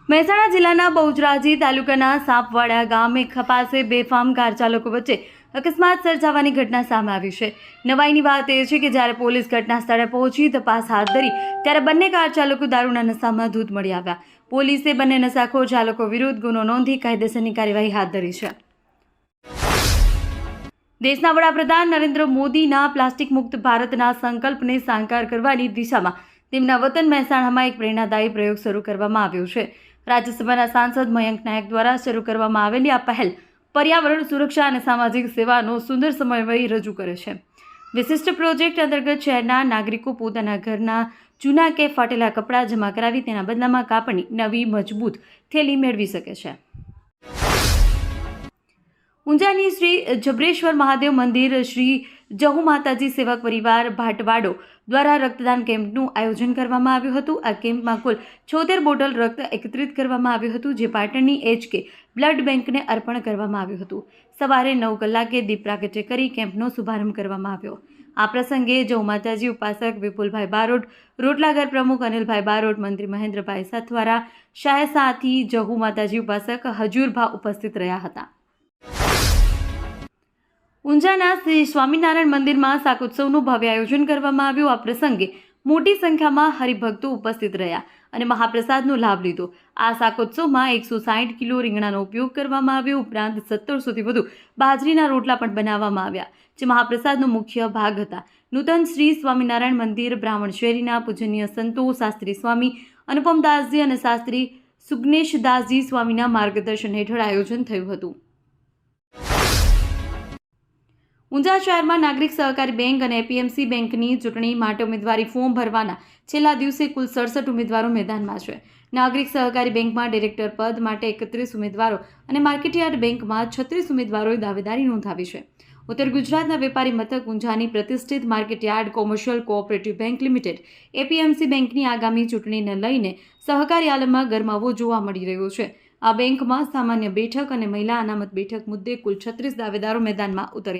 મહેસાણા જિલ્લાના બહુચરાજી તાલુકાના સાપવાડા ગામે પાસે બેફામ કાર ચાલકો વચ્ચે અકસ્માત સર્જાવાની ઘટના સામે આવી છે। નવાઈની વાત એ છે કે જ્યારે પોલીસ ઘટના સ્થળે પહોંચી તપાસ હાથ ધરી ત્યારે બંને કાર ચાલકો દારૂના નશામાં ધૂત મળી આવ્યા। પોલીસે બંને નશાખોર ચાલકો વિરુદ્ધ ગુનો નોંધી કાયદેસરની કાર્યવાહી હાથ ધરી છે। દેશના વડાપ્રધાન નરેન્દ્ર મોદીના પ્લાસ્ટિક મુક્ત ભારતના સંકલ્પને સાકાર કરવાની દિશામાં તેમના વતન મહેસાણામાં એક પ્રેરણાદાયી પ્રયોગ શરૂ કરવામાં આવ્યો છે। રાજ્યસભાના સાંસદ મયંક નાયક દ્વારા શરૂ કરવામાં આવેલી આ પહેલ પર્યાવરણ સુરક્ષા અને સામાજિક સેવાનો સુંદર સમન્વય રજૂ કરે છે। વિશિષ્ટ પ્રોજેક્ટ અંતર્ગત શહેરના નાગરિકો પોતાના ઘરના જૂના કે ફાટેલા કપડાં જમા કરાવી તેના બદલામાં કાપડની નવી મજબૂત થેલી મેળવી શકે છે। ઊંઝાની શ્રી જબરેશ્વર મહાદેવ મંદિર શ્રી જહુ માતાજી સેવક પરિવાર ભાટવાડો દ્વારા રક્તદાન કેમ્પનું આયોજન કરવામાં આવ્યું હતું। આ કેમ્પમાં કુલ 76 બોટલ રક્ત એકત્રિત કરવામાં આવ્યું હતું, જે પાટણની HK બ્લડ બેંકને અર્પણ કરવામાં આવ્યું હતું। સવારે 9 કલાકે દીપ પ્રાગટ્ય કરી કેમ્પનો શુભારંભ કરવામાં આવ્યો। આ પ્રસંગે જહુ માતાજી ઉપાસક વિપુલભાઈ બારોટ, રોટલાઘર પ્રમુખ અનિલભાઈ બારોટ, મંત્રી મહેન્દ્રભાઈ સથવારા, શાહ સાથી જહુ માતાજી ઉપાસક હજુરભા ઉપસ્થિત રહ્યા હતા। ઊંઝાના શ્રી સ્વામિનારાયણ મંદિરમાં શાકોત્સવનું ભવ્ય આયોજન કરવામાં આવ્યું। આ પ્રસંગે મોટી સંખ્યામાં હરિભક્તો ઉપસ્થિત રહ્યા અને મહાપ્રસાદનો લાભ લીધો। આ શાકોત્સવમાં 160 કિલો રીંગણાનો ઉપયોગ કરવામાં આવ્યો, ઉપરાંત 1700થી વધુ બાજરીના રોટલા પણ બનાવવામાં આવ્યા, જે મહાપ્રસાદનો મુખ્ય ભાગ હતા। નૂતન શ્રી સ્વામિનારાયણ મંદિર બ્રાહ્મણ શેરીના પૂજનીય સંતો શાસ્ત્રી સ્વામી અનુપમદાસજી અને શાસ્ત્રી સુગ્નેશદાસજી સ્વામીના માર્ગદર્શન હેઠળ આયોજન થયું હતું। ઊંઝા શહેરમાં નાગરિક સહકારી બેંક અને APMC બેંકની ચૂંટણી માટે ઉમેદવારી ફોર્મ ભરવાના છેલ્લા દિવસે કુલ 67 ઉમેદવારો મેદાનમાં છે। નાગરિક સહકારી બેંકમાં ડિરેક્ટર પદ માટે 31 ઉમેદવારો અને માર્કેટયાર્ડ બેંકમાં 36 ઉમેદવારોએ દાવેદારી નોંધાવી છે। ઉત્તર ગુજરાતના વેપારી મથક ઊંઝાની પ્રતિષ્ઠિત market yard commercial cooperative bank limited APMC બેંકની આગામી ચૂંટણીને લઈને સહકારી આલમમાં ગરમાવો જોવા મળી રહ્યો છે। આ બેંકમાં સામાન્ય બેઠક અને મહિલા અનામત બેઠક મુદ્દે કુલ 36 દાવેદારો મેદાનમાં ઉતર્યા।